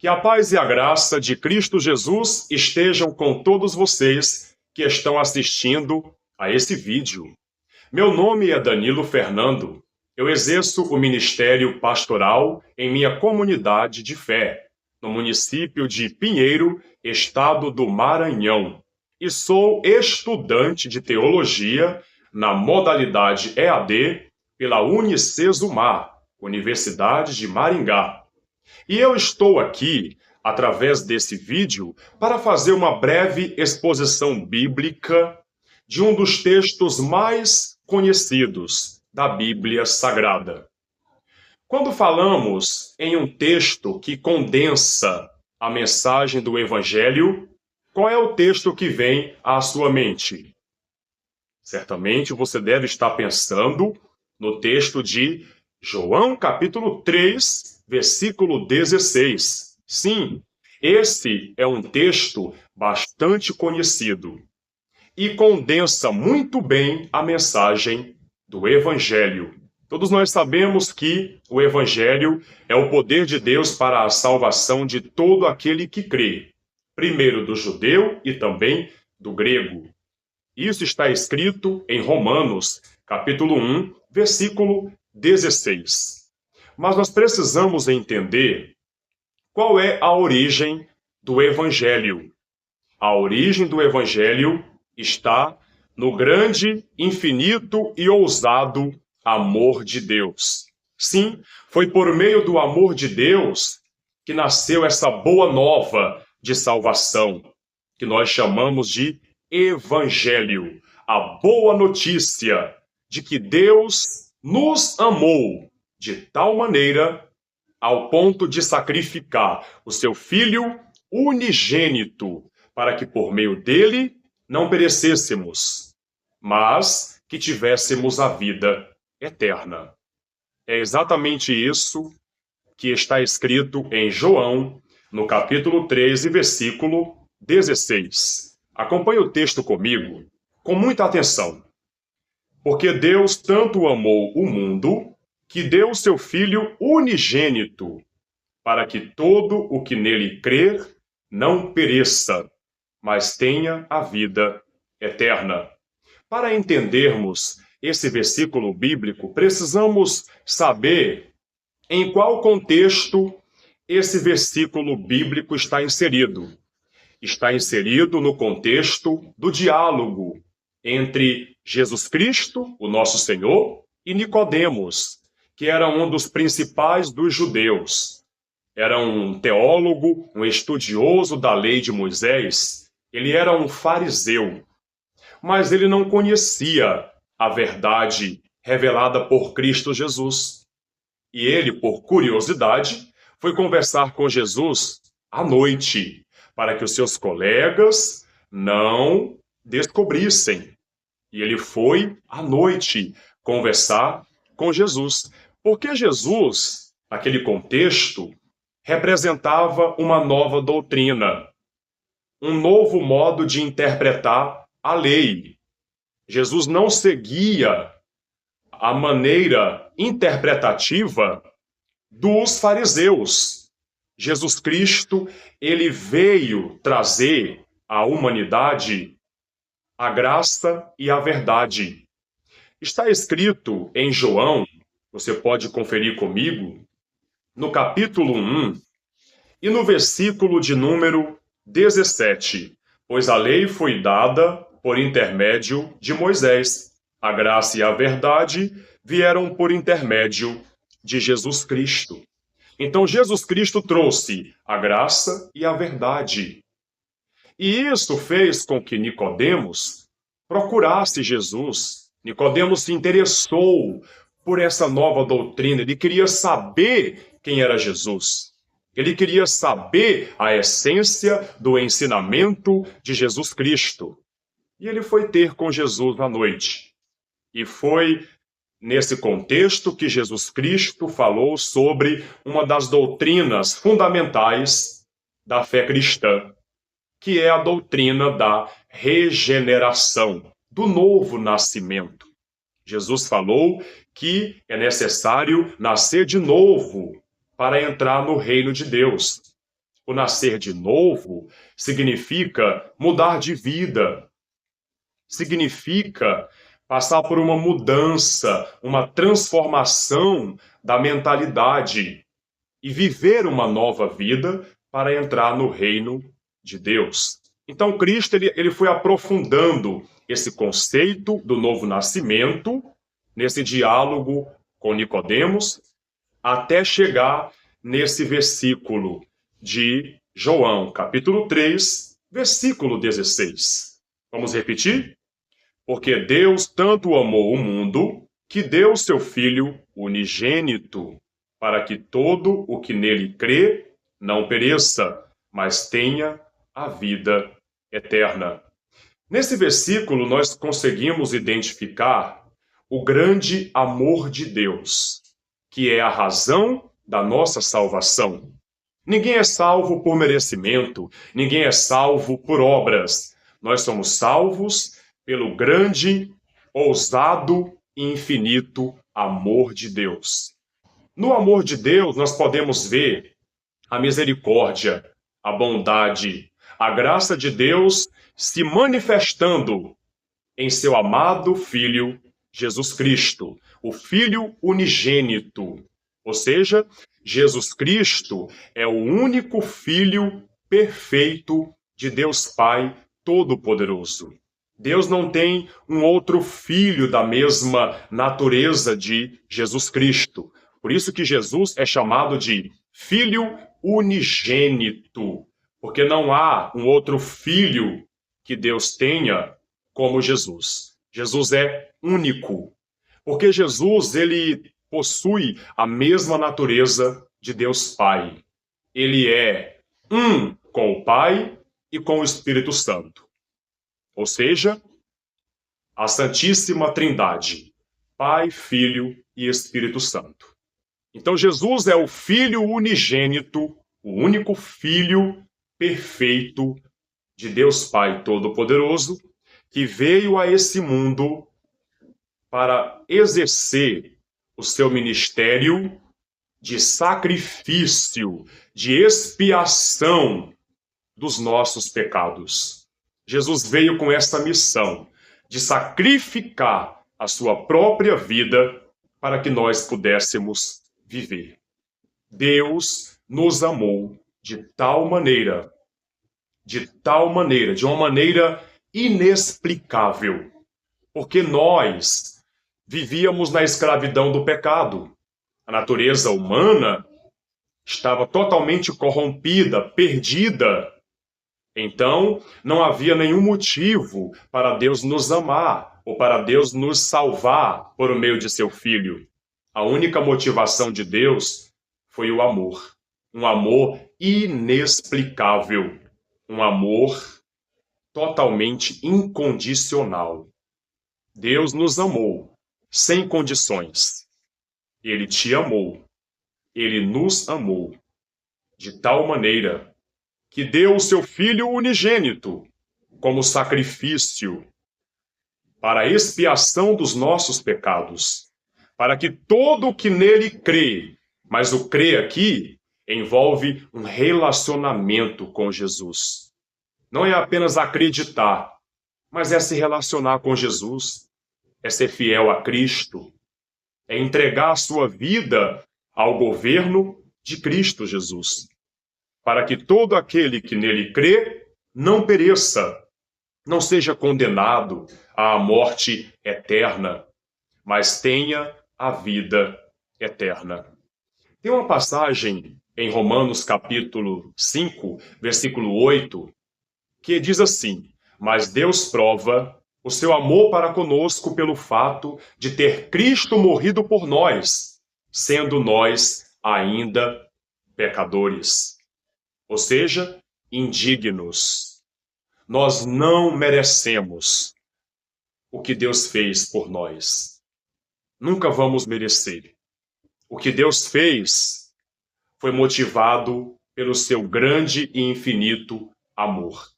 Que a paz e a graça de Cristo Jesus estejam com todos vocês que estão assistindo a esse vídeo. Meu nome é Danilo Fernando. Eu exerço o ministério pastoral em minha comunidade de fé, no município de Pinheiro, estado do Maranhão. E sou estudante de teologia na modalidade EAD pela Unicesumar, Universidade de Maringá. E eu estou aqui, através desse vídeo, para fazer uma breve exposição bíblica de um dos textos mais conhecidos da Bíblia Sagrada. Quando falamos em um texto que condensa a mensagem do Evangelho, qual é o texto que vem à sua mente? Certamente você deve estar pensando no texto de João capítulo 3, versículo 16. Sim, esse é um texto bastante conhecido e condensa muito bem a mensagem do Evangelho. Todos nós sabemos que o Evangelho é o poder de Deus para a salvação de todo aquele que crê, primeiro do judeu e também do grego. Isso está escrito em Romanos, capítulo 1, versículo 16. Mas nós precisamos entender qual é a origem do Evangelho. A origem do Evangelho está no grande, infinito e ousado amor de Deus. Sim, foi por meio do amor de Deus que nasceu essa boa nova de salvação, que nós chamamos de Evangelho, a boa notícia de que Deus nos amou de tal maneira ao ponto de sacrificar o seu Filho unigênito, para que por meio dele não perecêssemos, mas que tivéssemos a vida eterna. É exatamente isso que está escrito em João, no capítulo 13, versículo 16. Acompanhe o texto comigo com muita atenção. Porque Deus tanto amou o mundo que deu o seu Filho unigênito, para que todo o que nele crer não pereça, mas tenha a vida eterna. Para entendermos esse versículo bíblico, precisamos saber em qual contexto esse versículo bíblico está inserido. Está inserido no contexto do diálogo entre Jesus Cristo, o nosso Senhor, e Nicodemos, que era um dos principais dos judeus. Era um teólogo, um estudioso da lei de Moisés. Ele era um fariseu, mas ele não conhecia a verdade revelada por Cristo Jesus. E ele, por curiosidade, foi conversar com Jesus à noite, para que os seus colegas não descobrissem. E ele foi à noite conversar com Jesus, porque Jesus, naquele contexto, representava uma nova doutrina, um novo modo de interpretar a lei. Jesus não seguia a maneira interpretativa dos fariseus. Jesus Cristo, ele veio trazer à humanidade a graça e a verdade. Está escrito em João, você pode conferir comigo, no capítulo 1 e no versículo de número 17. Pois a lei foi dada por intermédio de Moisés. A graça e a verdade vieram por intermédio de Jesus Cristo. Então, Jesus Cristo trouxe a graça e a verdade. E isso fez com que Nicodemos procurasse Jesus. Nicodemos se interessou por essa nova doutrina. Ele queria saber quem era Jesus. Ele queria saber a essência do ensinamento de Jesus Cristo. E ele foi ter com Jesus à noite. E foi nesse contexto que Jesus Cristo falou sobre uma das doutrinas fundamentais da fé cristã, que é a doutrina da regeneração, do novo nascimento. Jesus falou que é necessário nascer de novo para entrar no reino de Deus. O nascer de novo significa mudar de vida, significa passar por uma mudança, uma transformação da mentalidade e viver uma nova vida para entrar no reino de Deus. Então, Cristo ele foi aprofundando esse conceito do novo nascimento nesse diálogo com Nicodemos, até chegar nesse versículo de João, capítulo 3, versículo 16. Vamos repetir? Porque Deus tanto amou o mundo que deu seu Filho unigênito, para que todo o que nele crê não pereça, mas tenha a vida eterna. Nesse versículo, nós conseguimos identificar o grande amor de Deus, que é a razão da nossa salvação. Ninguém é salvo por merecimento, ninguém é salvo por obras. Nós somos salvos pelo grande, ousado e infinito amor de Deus. No amor de Deus, nós podemos ver a misericórdia, a bondade, a graça de Deus se manifestando em seu amado Filho Jesus Cristo, o Filho unigênito. Ou seja, Jesus Cristo é o único Filho perfeito de Deus Pai Todo-Poderoso. Deus não tem um outro filho da mesma natureza de Jesus Cristo. Por isso que Jesus é chamado de Filho unigênito, porque não há um outro filho que Deus tenha como Jesus. Jesus é único, porque Jesus ele possui a mesma natureza de Deus Pai. Ele é um com o Pai e com o Espírito Santo. Ou seja, a Santíssima Trindade, Pai, Filho e Espírito Santo. Então Jesus é o Filho unigênito, o único Filho perfeito de Deus Pai Todo-Poderoso, que veio a esse mundo para exercer o seu ministério de sacrifício, de expiação dos nossos pecados. Jesus veio com essa missão de sacrificar a sua própria vida para que nós pudéssemos viver. Deus nos amou de uma maneira inexplicável, porque nós vivíamos na escravidão do pecado. A natureza humana estava totalmente corrompida, perdida. Então, não havia nenhum motivo para Deus nos amar ou para Deus nos salvar por meio de seu Filho. A única motivação de Deus foi o amor. Um amor inexplicável. Um amor totalmente incondicional. Deus nos amou sem condições. Ele te amou. Ele nos amou de tal maneira que deu o seu Filho unigênito como sacrifício para a expiação dos nossos pecados, para que todo o que nele crê, mas o crê aqui envolve um relacionamento com Jesus. Não é apenas acreditar, mas é se relacionar com Jesus, é ser fiel a Cristo, é entregar a sua vida ao governo de Cristo Jesus, para que todo aquele que nele crê não pereça, não seja condenado à morte eterna, mas tenha a vida eterna. Tem uma passagem em Romanos capítulo 5, versículo 8, que diz assim: mas Deus prova o seu amor para conosco pelo fato de ter Cristo morrido por nós, sendo nós ainda pecadores. Ou seja, indignos. Nós não merecemos o que Deus fez por nós. Nunca vamos merecer. O que Deus fez foi motivado pelo seu grande e infinito amor.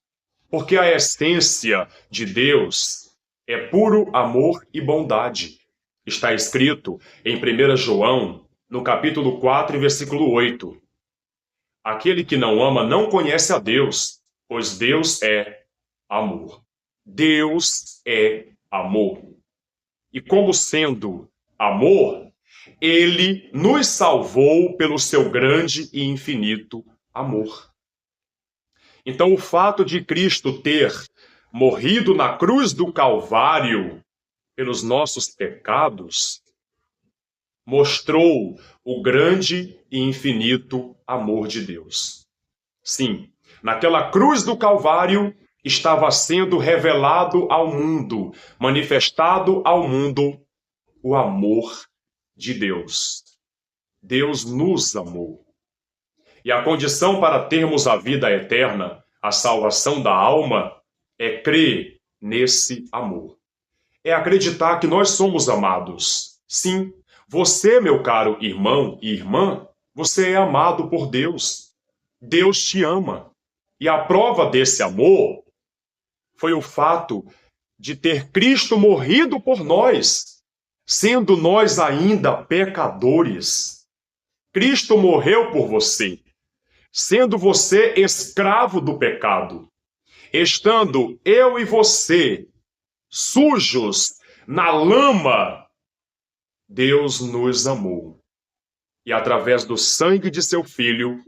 Porque a essência de Deus é puro amor e bondade. Está escrito em 1 João, no capítulo 4, versículo 8. Aquele que não ama não conhece a Deus, pois Deus é amor. Deus é amor. E como sendo amor, ele nos salvou pelo seu grande e infinito amor. Então, o fato de Cristo ter morrido na cruz do Calvário pelos nossos pecados mostrou o grande e infinito amor de Deus. Sim, naquela cruz do Calvário estava sendo revelado ao mundo, manifestado ao mundo, o amor de Deus. Deus nos amou. E a condição para termos a vida eterna, a salvação da alma, é crer nesse amor. É acreditar que nós somos amados. Sim, você, meu caro irmão e irmã, você é amado por Deus. Deus te ama. E a prova desse amor foi o fato de ter Cristo morrido por nós, sendo nós ainda pecadores. Cristo morreu por você, sendo você escravo do pecado, estando eu e você sujos na lama. Deus nos amou e, através do sangue de seu Filho,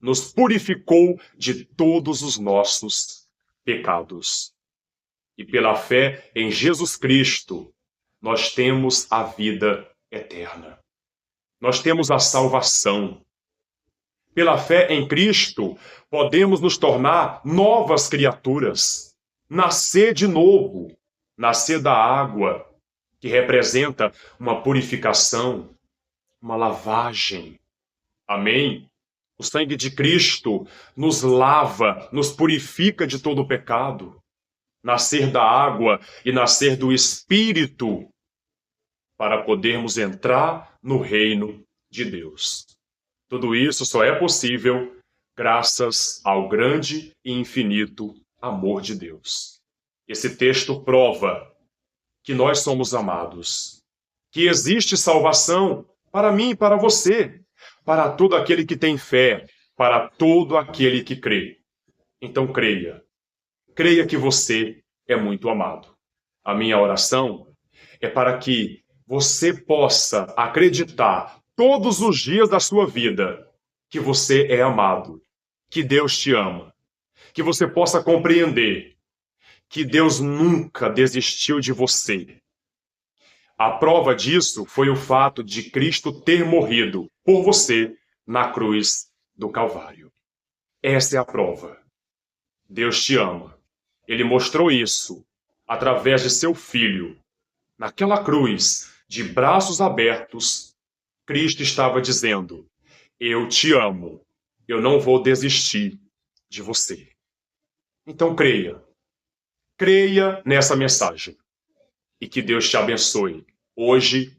nos purificou de todos os nossos pecados. E pela fé em Jesus Cristo, nós temos a vida eterna. Nós temos a salvação. Pela fé em Cristo, podemos nos tornar novas criaturas, nascer de novo, nascer da água, que representa uma purificação, uma lavagem. Amém? O sangue de Cristo nos lava, nos purifica de todo o pecado. Nascer da água e nascer do Espírito, para podermos entrar no reino de Deus. Tudo isso só é possível graças ao grande e infinito amor de Deus. Esse texto prova que nós somos amados, que existe salvação para mim e para você, para todo aquele que tem fé, para todo aquele que crê. Então creia. Creia que você é muito amado. A minha oração é para que você possa acreditar todos os dias da sua vida que você é amado, que Deus te ama, que você possa compreender que Deus nunca desistiu de você. A prova disso foi o fato de Cristo ter morrido por você na cruz do Calvário. Essa é a prova. Deus te ama. Ele mostrou isso através de seu Filho. Naquela cruz, de braços abertos, Cristo estava dizendo: eu te amo, eu não vou desistir de você. Então creia. Creia nessa mensagem. E que Deus te abençoe, hoje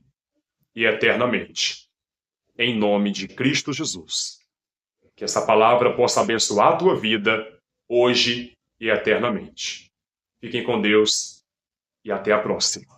e eternamente. Em nome de Cristo Jesus. Que essa palavra possa abençoar a tua vida, hoje e eternamente. Fiquem com Deus e até a próxima.